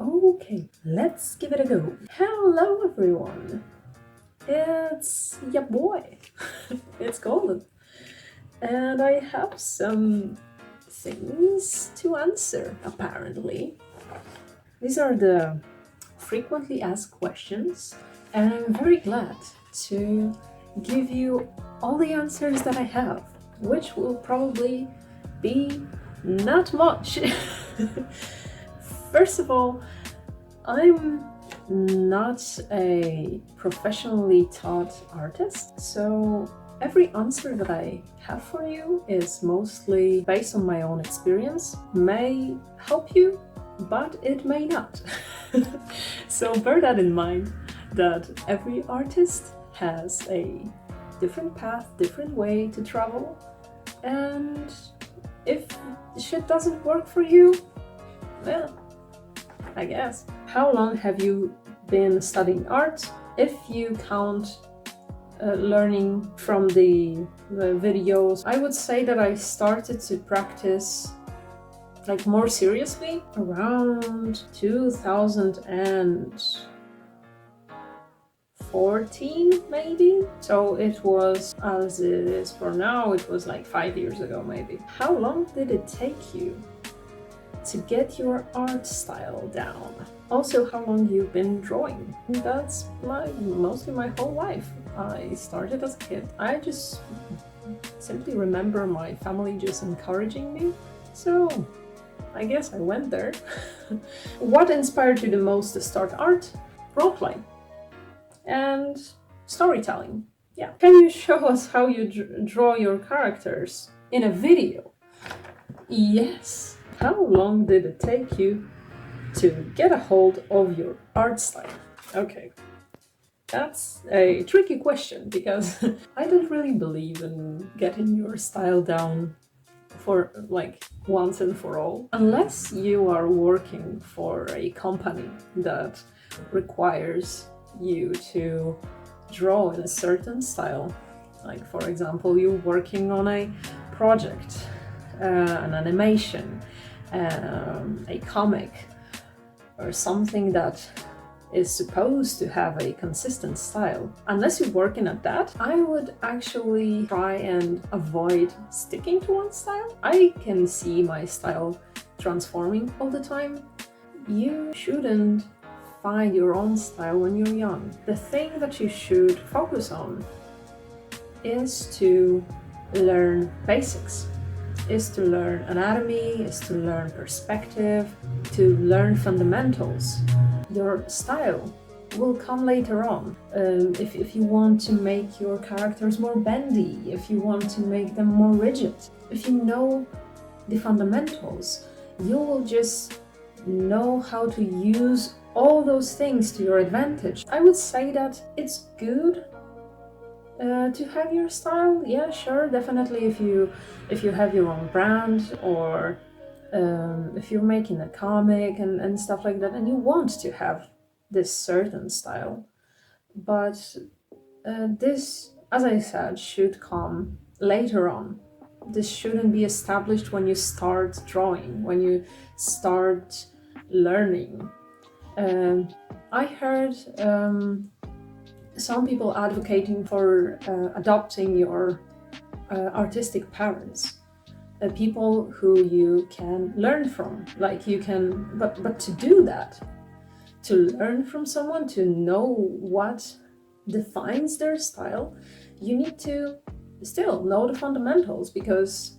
Okay, let's give it a go. Hello everyone, it's your boy, it's Golden, and I have some things to answer apparently. These are the frequently asked questions, and I'm very glad to give you all the answers that I have, which will probably be not much. First of all, I'm not a professionally taught artist, so every answer that I have for you is mostly based on my own experience, may help you, but it may not. So bear that in mind, that every artist has a different path, different way to travel, and if shit doesn't work for you, well, I guess. How long have you been studying art? If you count learning from the videos, I would say that I started to practice like more seriously around 2014 maybe. So it was, as it is for now, it was like 5 years ago maybe. How long did it take you to get your art style down? Also, how long you've been drawing? That's mostly my whole life. I started as a kid. I just simply remember my family just encouraging me, so I guess I went there. What inspired you the most to start art? Roleplay and storytelling. Yeah. Can you show us how you draw your characters in a video? Yes. How long did it take you to get a hold of your art style? Okay, that's a tricky question because I don't really believe in getting your style down for like once and for all. Unless you are working for a company that requires you to draw in a certain style. Like, for example, you're working on a project, an animation, a comic, or something that is supposed to have a consistent style. Unless you're working at that, I would actually try and avoid sticking to one style. I can see my style transforming all the time. You shouldn't find your own style when you're young. The thing that you should focus on is to learn basics. Is to learn anatomy, is to learn perspective, to learn fundamentals. Your style will come later on. If you want to make your characters more bendy, if you want to make them more rigid, if you know the fundamentals, you will just know how to use all those things to your advantage. I would say that it's good to have your style. Yeah, sure, definitely. If you have your own brand, or if you're making a comic and stuff like that, and you want to have this certain style, but this, as I said, should come later on. This shouldn't be established when you start drawing, when you start learning. I heard some people advocating for adopting your artistic parents, people who you can learn from. Like you can, but to do that, to learn from someone, to know what defines their style, you need to still know the fundamentals, because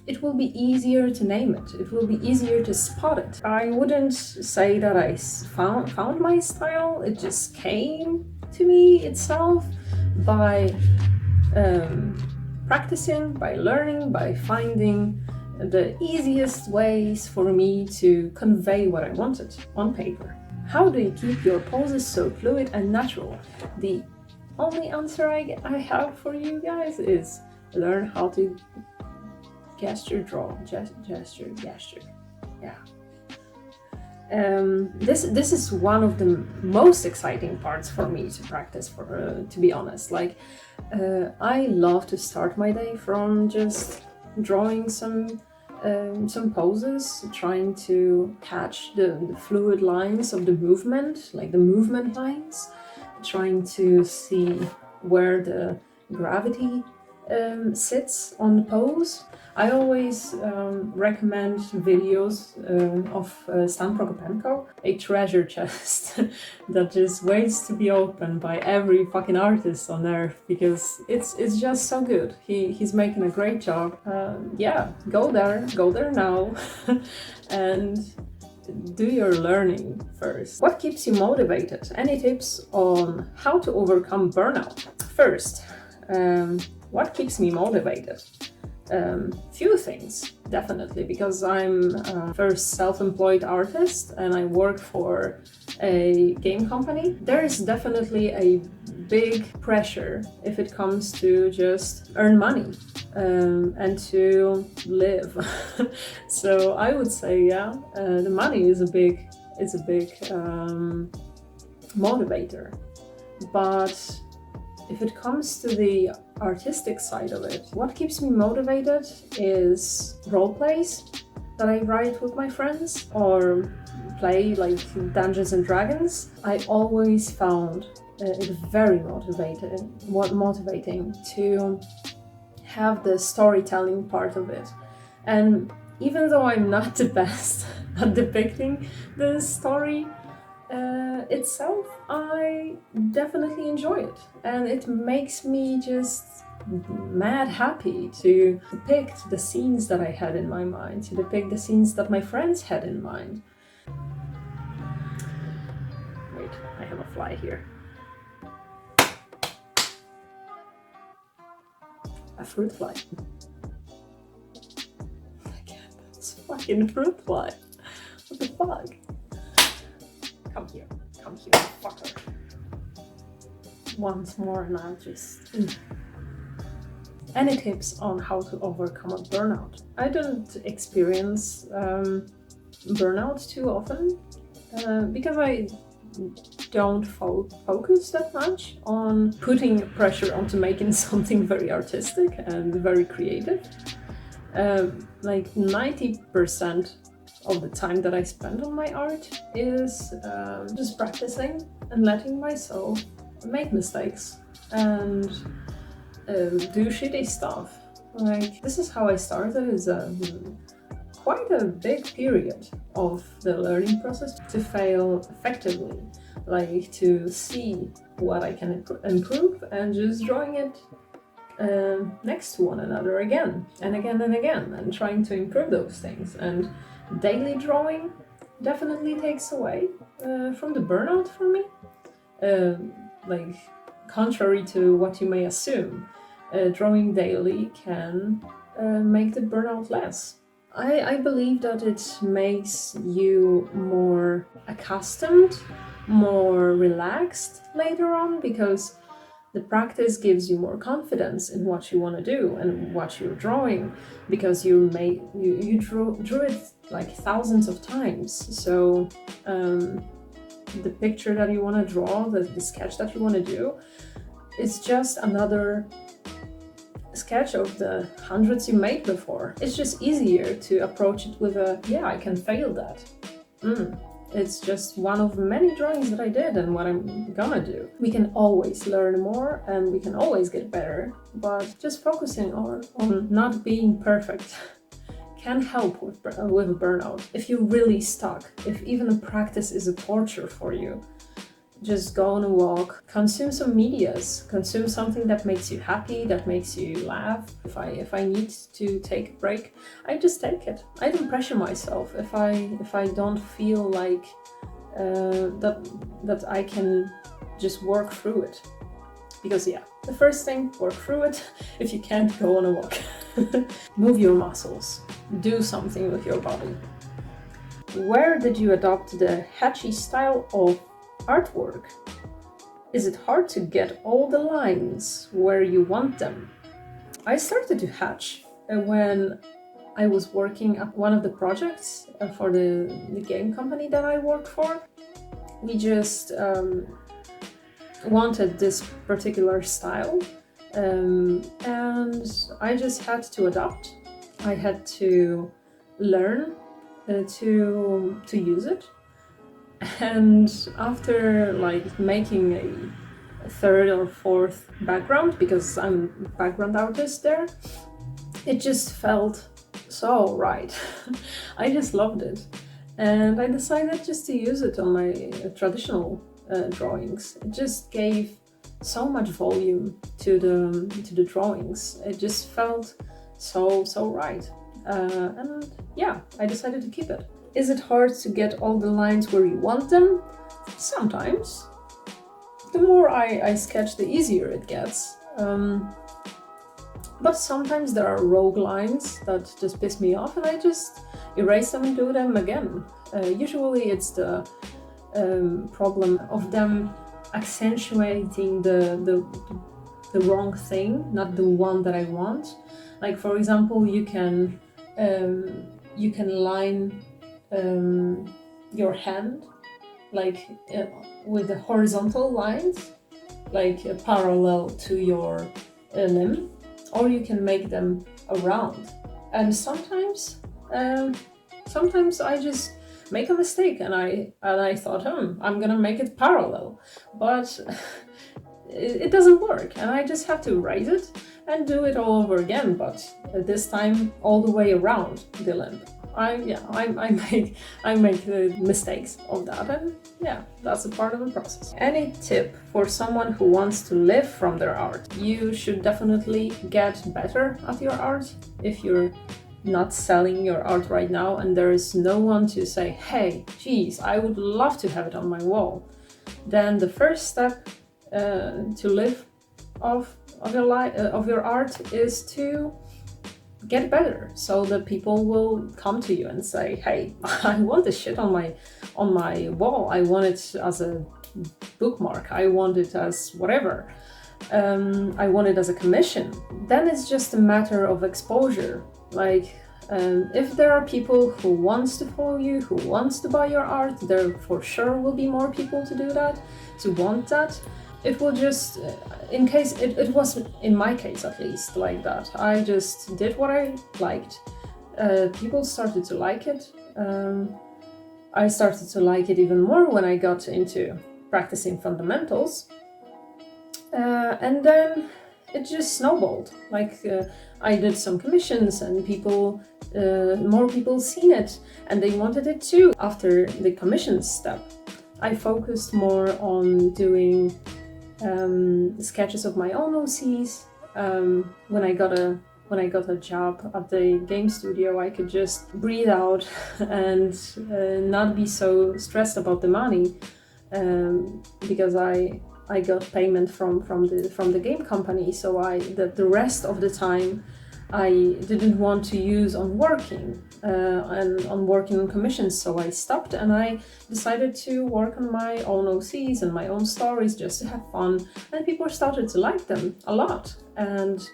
it will be easier to name it. It will be easier to spot it. I wouldn't say that I found my style. It just came to me itself by practicing, by learning, by finding the easiest ways for me to convey what I wanted on paper. How do you keep your poses so fluid and natural? The only answer I have for you guys is learn how to gesture. Yeah. This is one of the most exciting parts for me to practice, to be honest. Like, I love to start my day from just drawing some some poses, trying to catch the fluid lines of the movement, like the movement lines, trying to see where the gravity sits on the pose. I always recommend videos of Stan Prokopenko, a treasure chest that just waits to be opened by every fucking artist on earth, because it's just so good. He's making a great job. Yeah, go there now, and do your learning first. What keeps you motivated? Any tips on how to overcome burnout? First, what keeps me motivated? Few things, definitely, because I'm a first self-employed artist and I work for a game company. There is definitely a big pressure if it comes to just earn money and to live. So I would say, yeah, the money is a big motivator. But if it comes to the artistic side of it, what keeps me motivated is role plays that I write with my friends or play like Dungeons and Dragons. I always found it very motivating to have the storytelling part of it. And even though I'm not the best at depicting the story itself, I definitely enjoy it, and it makes me just mad happy to depict the scenes that I had in my mind, to depict the scenes that my friends had in mind. Wait, I have a fly here. A fruit fly. Again, that's a fucking fruit fly. What the fuck? Come here, fucker. Once more and I'll just... Any tips on how to overcome a burnout? I don't experience burnout too often because I don't focus that much on putting pressure onto making something very artistic and very creative. Like 90% of the time that I spend on my art is just practicing and letting myself make mistakes and do shitty stuff. Like, this is how I started, is quite a big period of the learning process to fail effectively, like to see what I can improve and just drawing it next to one another again and again and again, and trying to improve those things. And daily drawing definitely takes away from the burnout for me. Like, contrary to what you may assume, drawing daily can make the burnout less. I believe that it makes you more accustomed, more relaxed later on, because the practice gives you more confidence in what you want to do and what you're drawing, because you drew it like thousands of times. So the picture that you want to draw, the sketch that you want to do, it's just another sketch of the hundreds you made before. It's just easier to approach it with a, yeah, I can fail that. It's just one of many drawings that I did and what I'm gonna do. We can always learn more and we can always get better, but just focusing on not being perfect can help with burnout. If you're really stuck, if even the practice is a torture for you, just go on a walk, consume some medias, consume something that makes you happy, that makes you laugh. If I need to take a break, I just take it. I don't pressure myself if I don't feel like that I can just work through it. Because yeah, the first thing, work through it. If you can't, go on a walk. Move your muscles. Do something with your body. Where did you adopt the hatchy style of artwork? Is it hard to get all the lines where you want them? I started to hatch when I was working at one of the projects for the game company that I worked for. We just wanted this particular style, and I just had to adapt. I had to learn to use it. And after like making a third or fourth background, because I'm a background artist there, it just felt so right. I just loved it. And I decided just to use it on my traditional drawings. It just gave so much volume to the drawings. It just felt so right. And yeah, I decided to keep it. Is it hard to get all the lines where you want them? Sometimes. The more I sketch, the easier it gets. But sometimes there are rogue lines that just piss me off, and I just erase them and do them again. Usually it's the problem of them accentuating the wrong thing, not the one that I want. Like for example, you can line your hand like with the horizontal lines, like parallel to your limb, or you can make them around. And sometimes I just make a mistake and I thought, I'm gonna make it parallel, but it doesn't work, and I just have to erase it and do it all over again, but this time all the way around the limb. I make the mistakes of that, and yeah, that's a part of the process. Any tip for someone who wants to live from their art? You should definitely get better at your art. If you're not selling your art right now and there is no one to say, hey, geez, I would love to have it on my wall, then the first step to live of your art is to get better, so that people will come to you and say, hey, I want this shit on my wall. I want it as a bookmark. I want it as whatever. I want it as a commission. Then it's just a matter of exposure. Like if there are people who wants to follow you, who wants to buy your art, there for sure will be more people to do that, to want that. It will just, in case, it was, in my case at least, like that. I just did what I liked. People started to like it. I started to like it even more when I got into practicing fundamentals. And then it just snowballed. Like I did some commissions and more people seen it and they wanted it too. After the commission step, I focused more on doing sketches of my own OCs. When I got a job at the game studio, I could just breathe out and not be so stressed about the money, because I got payment from the game company. So the rest of the time I didn't want to use on working and on working on commissions, so I stopped and I decided to work on my own OCs and my own stories just to have fun, and people started to like them a lot. And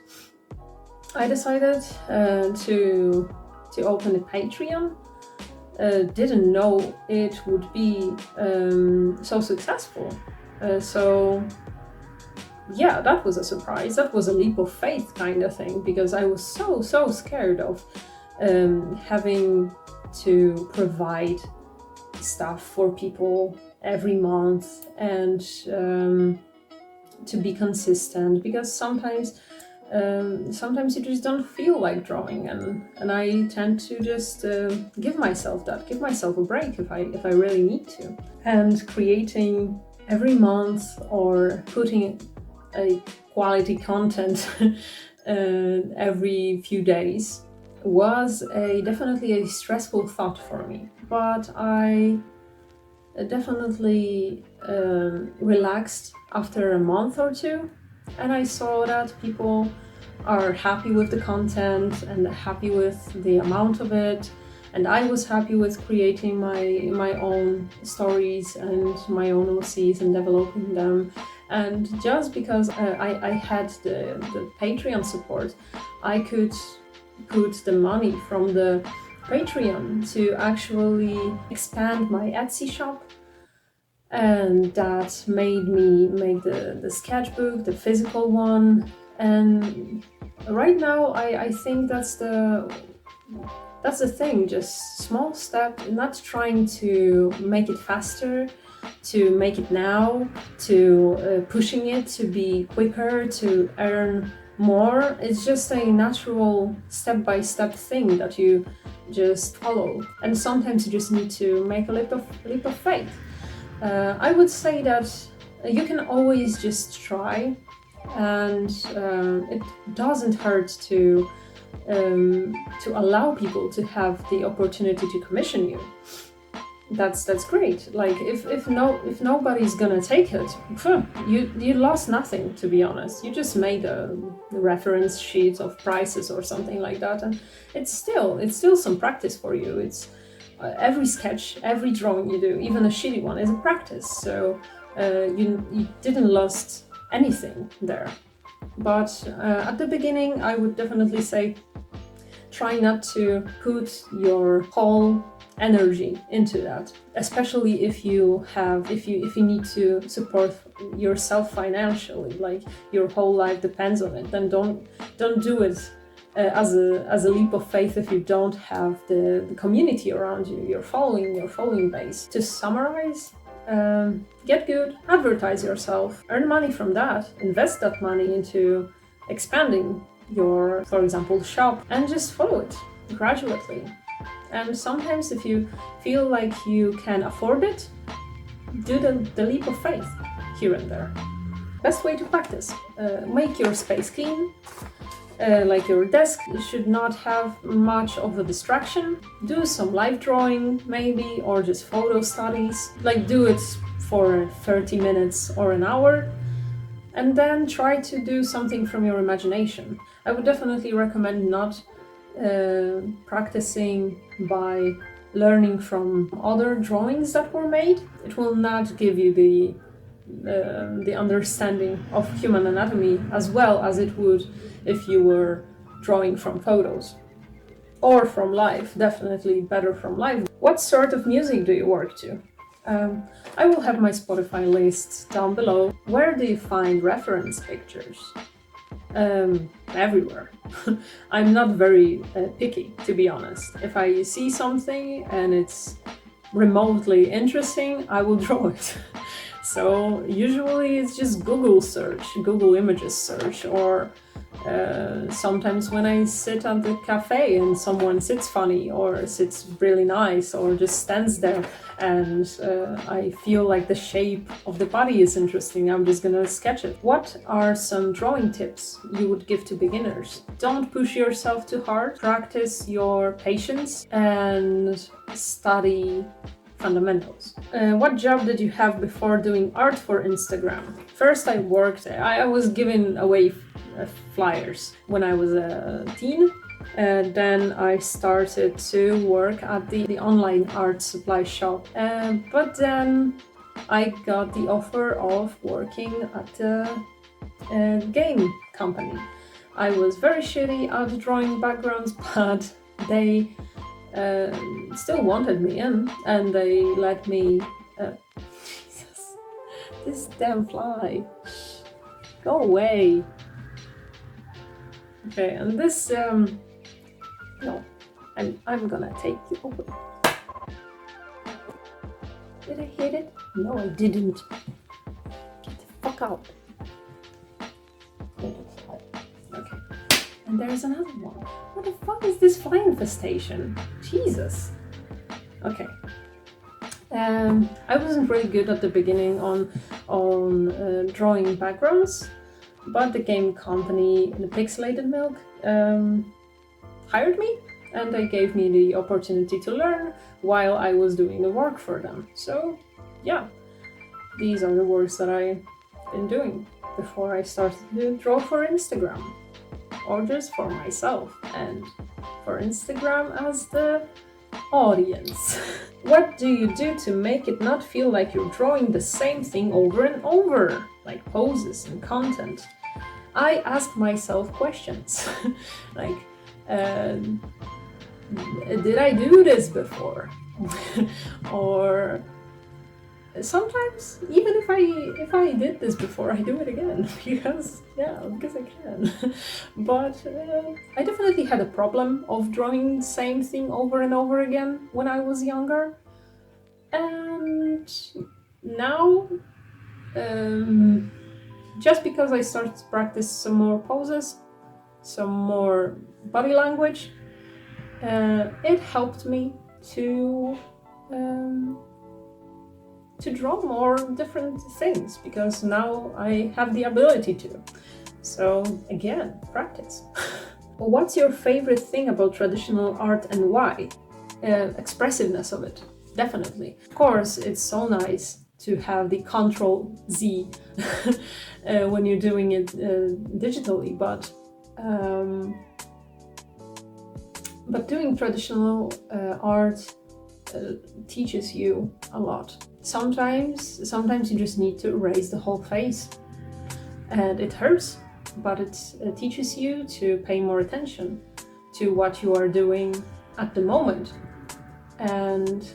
I decided to open a Patreon. Didn't know it would be so successful. So yeah, that was a surprise. That was a leap of faith kind of thing, because I was so scared of having to provide stuff for people every month and to be consistent, because sometimes you just don't feel like drawing, and I tend to just give myself a break if I really need to. And creating every month or putting a quality content every few days was definitely a stressful thought for me. But I definitely relaxed after a month or two, and I saw that people are happy with the content and happy with the amount of it, and I was happy with creating my own stories and my own OCs and developing them. And just because I had the Patreon support, I could put the money from the Patreon to actually expand my Etsy shop, and that made me make the sketchbook, the physical one. And right now I think that's That's the thing, just small step, not trying to make it faster, to make it now, to pushing it to be quicker, to earn more. It's just a natural step-by-step thing that you just follow. And sometimes you just need to make a leap of faith. I would say that you can always just try, and it doesn't hurt to allow people to have the opportunity to commission you. That's great. Like if nobody's gonna take it, you lost nothing, to be honest. You just made a reference sheet of prices or something like that, and it's still some practice for you. It's every sketch, every drawing you do, even a shitty one, is a practice. So you didn't lost anything there. But at the beginning, I would definitely say try not to put your whole energy into that, especially if you need to support yourself financially, like your whole life depends on it. Then don't do it as a leap of faith if you don't have the community around you, your following base. To summarize, get good, advertise yourself, earn money from that, invest that money into expanding your, for example, shop, and just follow it gradually. And sometimes if you feel like you can afford it, do the leap of faith here and there. Best way to practice, make your space clean. Like your desk should not have much of a distraction. Do some live drawing maybe, or just photo studies. Like do it for 30 minutes or an hour, and then try to do something from your imagination. I would definitely recommend not practicing by learning from other drawings that were made. It will not give you the understanding of human anatomy as well as it would if you were drawing from photos or from live. Definitely better from live. What sort of music do you work to? I will have my Spotify list down below. Where do you find reference pictures? Everywhere. I'm not very picky, to be honest. If I see something and it's remotely interesting, I will draw it. So usually it's just Google search, Google images search, or sometimes when I sit at the cafe and someone sits funny or sits really nice or just stands there and I feel like the shape of the body is interesting, I'm just gonna sketch it. What are some drawing tips you would give to beginners? Don't push yourself too hard. Practice your patience and study fundamentals. What job did you have before doing art for Instagram? First I was giving away flyers when I was a teen. Then I started to work at the online art supply shop. But then I got the offer of working at a game company. I was very shitty at drawing backgrounds, but they still wanted me in, and they let me. Jesus, this damn fly, go away. Okay, and this no, I'm gonna take you away. Did I hit it? No, I didn't. Get the fuck out. Okay. And there's another one. What the fuck is this fly infestation? Jesus. Okay. I wasn't really good at the beginning on drawing backgrounds, but the game company, the Pixelated Milk, hired me, and they gave me the opportunity to learn while I was doing the work for them. So yeah, these are the works that I've been doing before I started to draw for Instagram, or just for myself and for Instagram as the audience. What do you do to make it not feel like you're drawing the same thing over and over, like poses and content? I ask myself questions like, did I do this before? Or sometimes, even if I did this before, I do it again because I can. But I definitely had a problem of drawing the same thing over and over again when I was younger, and now, just because I started to practice some more poses, some more body language, it helped me to draw more different things, because now I have the ability to. So again, practice. What's your favorite thing about traditional art and why? Expressiveness of it, definitely. Of course, it's so nice to have the Control Z when you're doing it digitally, but doing traditional art teaches you a lot. Sometimes you just need to erase the whole face, and it hurts, but it teaches you to pay more attention to what you are doing at the moment, and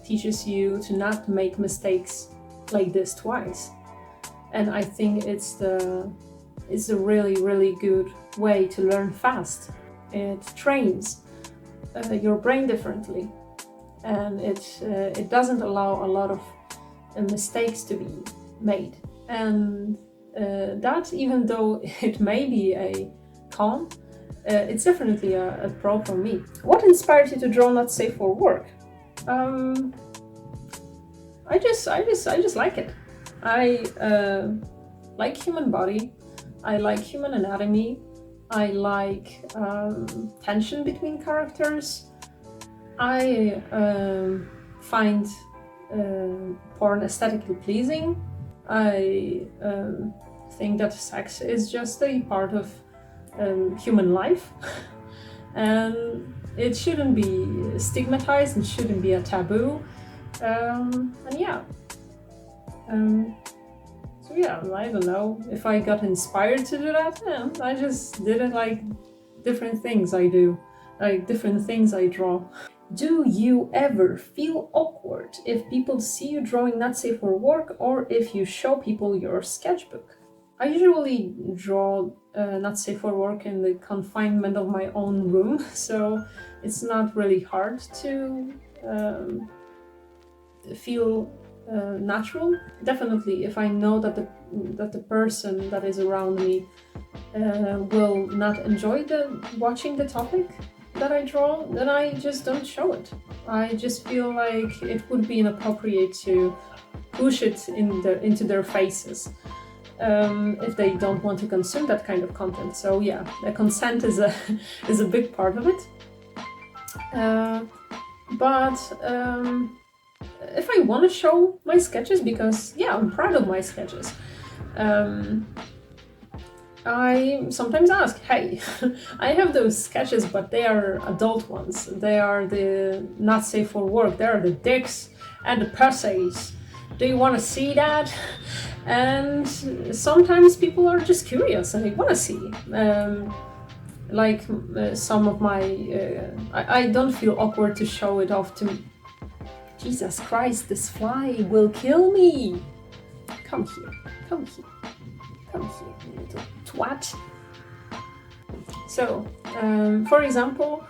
teaches you to not make mistakes like this twice. And I think it's a really, really good way to learn fast. It trains your brain differently, and it doesn't allow a lot of mistakes to be made. And that, even though it may be a con, it's definitely a pro for me. What inspired you to draw Not Safe for Work? I just like it. I like human body. I like human anatomy. I like tension between characters. I find porn aesthetically pleasing. I think that sex is just a part of human life, and it shouldn't be stigmatized, and shouldn't be a taboo. So yeah, I don't know if I got inspired to do that. Yeah, I just did it, like different things I do, like different things I draw. Do you ever feel awkward if people see you drawing Not Safe for Work, or if you show people your sketchbook? I usually draw Not Safe for Work in the confinement of my own room, so it's not really hard to feel natural. Definitely, if I know that the person that is around me will not enjoy watching the topic that I draw, then I just don't show it. I just feel like it would be inappropriate to push it into their faces if they don't want to consume that kind of content. So yeah, the consent is a big part of it. But if I want to show my sketches, because yeah, I'm proud of my sketches, I sometimes ask, hey, I have those sketches, but they are adult ones. They are the Not Safe for Work. They are the dicks and the pussies. Do you want to see that? And sometimes people are just curious and they want to see. Some of my... I don't feel awkward to show it off to... Jesus Christ, this fly will kill me! Come here, come here. Come here, you little twat. So, for example,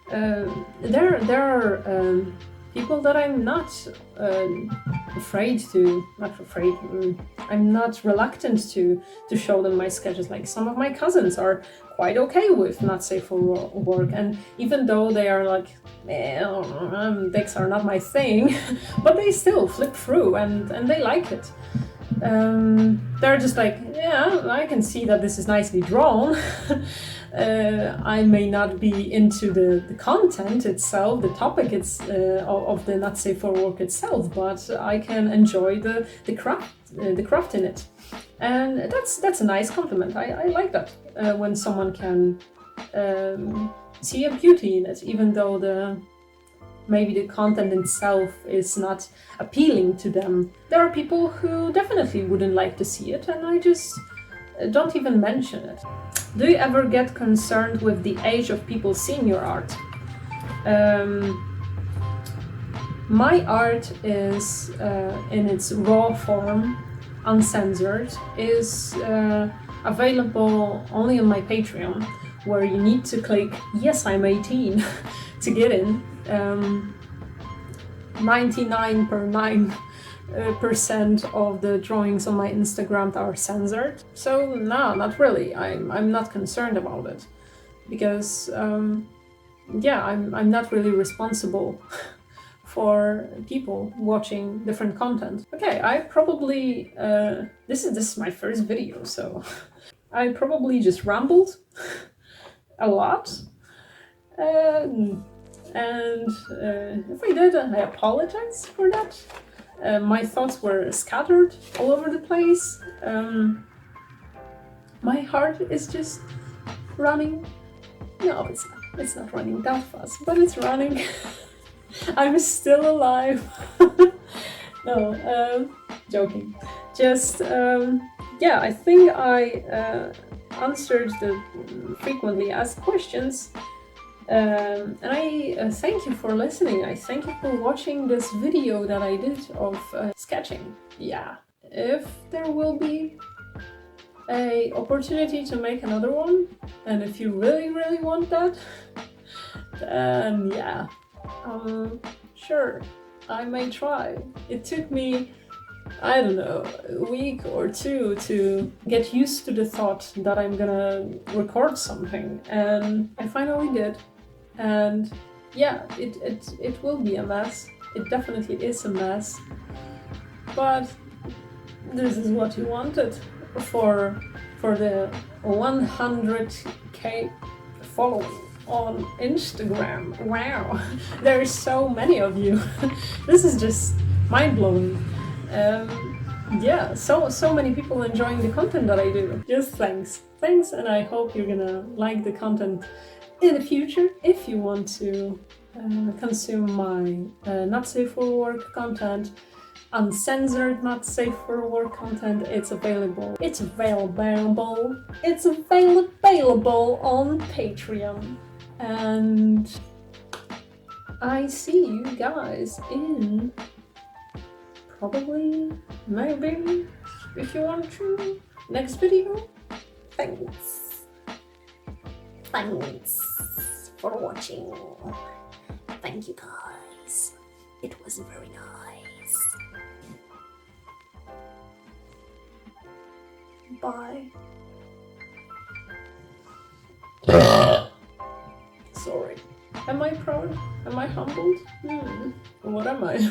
there are people that I'm not I'm not reluctant to show them my sketches. Like some of my cousins are quite okay with Not Safe for Work, and even though they are like, dicks are not my thing, but they still flip through and they like it. They're just like, yeah, I can see that this is nicely drawn. I may not be into the content itself, the topic of the Not Safe for Work itself, but I can enjoy the craft in it, and that's a nice compliment. I like that when someone can see a beauty in it, even though maybe the content itself is not appealing to them. There are people who definitely wouldn't like to see it, and I just don't even mention it. Do you ever get concerned with the age of people seeing your art? My art is, in its raw form, uncensored, is available only on my Patreon, where you need to click yes I'm 18 to get in. 99.9% of the drawings on my Instagram are censored, so no, not really. I'm not concerned about it, because yeah, I'm not really responsible for people watching different content. Okay, I probably this is my first video, so I probably just rambled a lot, and if I did, I apologize for that. My thoughts were scattered all over the place. My heart is just running. No, it's not running that fast, but it's running. I'm still alive. No, joking. Just, yeah, I think I answered the frequently asked questions. And I thank you for listening. I thank you for watching this video that I did of sketching. Yeah, if there will be a opportunity to make another one, and if you really, really want that, then yeah, sure, I may try. It took me, I don't know, a week or two to get used to the thought that I'm gonna record something, and I finally did. And yeah, it will be a mess. It definitely is a mess. But this is what you wanted for the 100k following on Instagram. Wow, there are so many of you. This is just mind-blowing. Yeah, so many people enjoying the content that I do. Just thanks, and I hope you're gonna like the content in the future. If you want to consume my not safe for work content, uncensored not safe for work content, it's available on Patreon. And I see you guys in probably, maybe, if you want to, next video. Thanks for watching. Thank you guys. It was very nice. Bye. Sorry. Am I proud? Am I humbled? What am I?